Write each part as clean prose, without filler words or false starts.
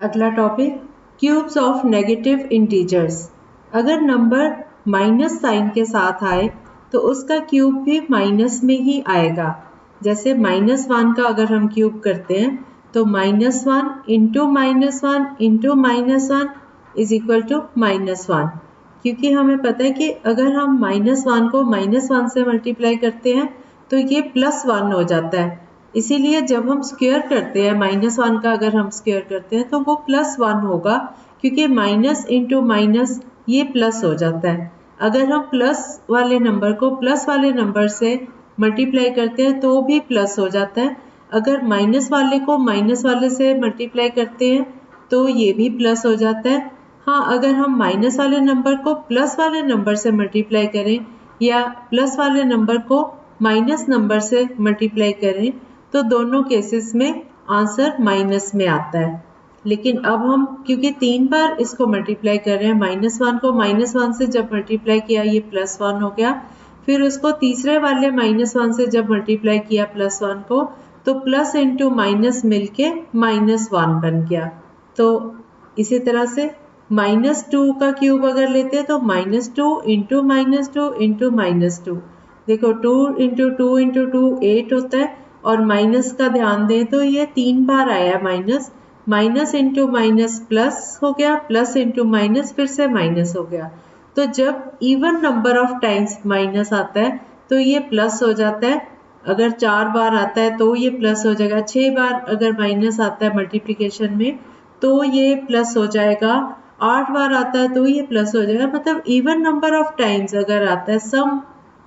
अगला topic cubes of negative integers. अगर number minus sign के साथ आए तो उसका क्यूब भी माइनस में ही आएगा। जैसे -1 का अगर हम क्यूब करते हैं तो -1 into -1 into -1 is equal to -1, क्योंकि हमें पता है कि अगर हम -1 को -1 से मल्टीप्लाई करते हैं तो ये +1 हो जाता है। इसीलिए जब हम स्क्वायर करते हैं -1 का अगर हम स्क्वायर करते हैं तो वो +1 होगा, क्योंकि माइनस इंटू माइनस ये प्लस हो जाता है। अगर हम प्लस वाले नंबर को प्लस वाले नंबर से मल्टीप्लाई करते हैं तो भी प्लस हो जाता है। अगर माइनस वाले को माइनस वाले से मल्टीप्लाई करते हैं तो ये भी प्लस हो जाता है। हाँ, अगर हम माइनस वाले नंबर को प्लस वाले नंबर से मल्टीप्लाई करें या प्लस वाले नंबर को माइनस नंबर से मल्टीप्लाई करें तो दोनों केसेस में आंसर माइनस में आता है। लेकिन अब हम क्योंकि 3 बार इसको मल्टीप्लाई कर रहे हैं, -1 को -1 से जब मल्टीप्लाई किया ये +1 हो गया, फिर उसको तीसरे वाले -1 से जब मल्टीप्लाई किया +1 को तो प्लस इंटू माइनस मिलके -1 बन गया। तो इसी तरह से -2 का क्यूब अगर लेते हैं तो -2 इंटू -2 इंटू -2, देखो 2 इंटू 2 इंटू 2 8 होता है, और माइनस का ध्यान दें तो ये 3 बार आया minus, minus into minus plus हो गया, प्लस इंटू माइनस फिर से माइनस हो गया। तो जब even number of times minus आता है तो ये प्लस हो जाता है। अगर 4 बार आता है तो ये प्लस हो जाएगा, 6 बार अगर माइनस आता है मल्टीप्लिकेशन में तो ये प्लस हो जाएगा, 8 बार आता है तो ये प्लस हो जाएगा। मतलब इवन नंबर ऑफ टाइम्स अगर आता है, सम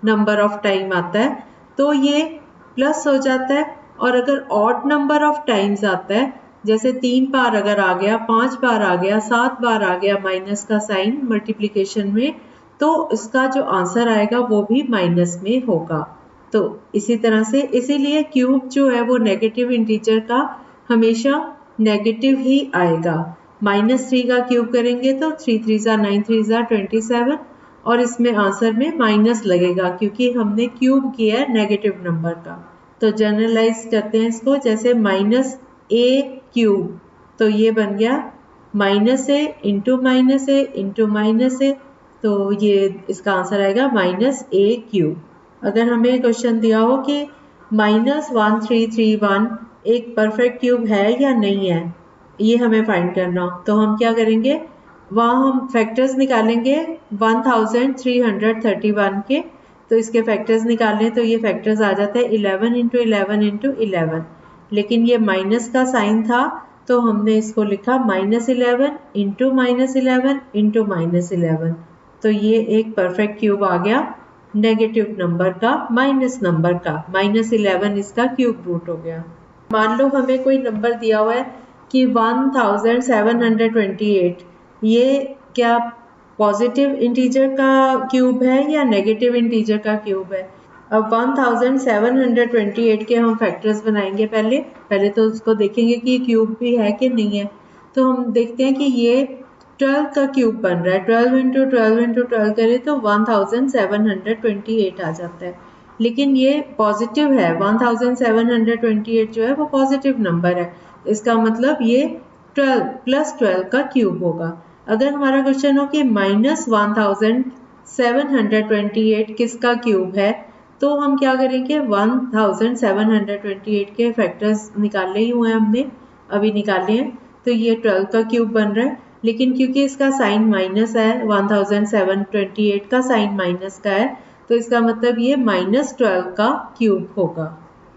नंबर ऑफ टाइम आता है तो ये प्लस हो जाता है। और अगर ऑड नंबर ऑफ टाइम्स आता है, जैसे 3 बार अगर आ गया, 5 बार आ गया, 7 बार आ गया माइनस का साइन मल्टीप्लिकेशन में, तो इसका जो आंसर आएगा वो भी माइनस में होगा। तो इसी तरह से इसीलिए क्यूब जो है वो नेगेटिव इंटीजर का हमेशा नेगेटिव ही आएगा। -3 का क्यूब करेंगे तो 3 3 ज़ा 9 3 ज़ा 27, और इसमें आंसर में माइनस लगेगा क्योंकि हमने क्यूब किया है नेगेटिव नंबर का। तो जनरलाइज करते हैं इसको, जैसे -a क्यूब, तो ये बन गया -a into -a into -a, तो ये इसका आंसर आएगा -a क्यूब। अगर हमें क्वेश्चन दिया हो कि -1331 एक परफेक्ट क्यूब है या नहीं है, ये हमें फाइंड करना हो, तो हम क्या करेंगे, वहाँ हम फैक्टर्स निकालेंगे 1331 के। तो इसके फैक्टर्स निकालें तो ये फैक्टर्स आ जाता है 11 इंटू 11 इंटू 11, लेकिन ये माइनस का साइन था तो हमने इसको लिखा -11 इंटू -11 इंटू -11। तो ये एक परफेक्ट क्यूब आ गया नेगेटिव नंबर का, माइनस नंबर का, -11 इसका क्यूब रूट हो गया। मान लो हमें कोई नंबर दिया हुआ है कि 1728, ये क्या पॉजिटिव इंटीजर का क्यूब है या नेगेटिव इंटीजर का क्यूब है। अब 1728 के हम फैक्टर्स बनाएंगे। पहले तो उसको देखेंगे कि क्यूब भी है कि नहीं है। तो हम देखते हैं कि ये 12 का क्यूब बन रहा है, 12 इंटू 12 इंटू 12 करें तो 1728 आ जाता है। लेकिन ये पॉजिटिव है, 1728 जो है वो पॉजिटिव नंबर है, इसका मतलब ये 12 प्लस 12 का क्यूब होगा। अगर हमारा क्वेश्चन हो कि -1728 किसका क्यूब है, तो हम क्या करेंगे, 1728 के फैक्टर्स निकाले ही हुए हैं हमने, अभी निकाले हैं, तो ये 12 का क्यूब बन रहा है। लेकिन क्योंकि इसका साइन माइनस है, 1728 का साइन माइनस का है, तो इसका मतलब ये -12 का क्यूब होगा।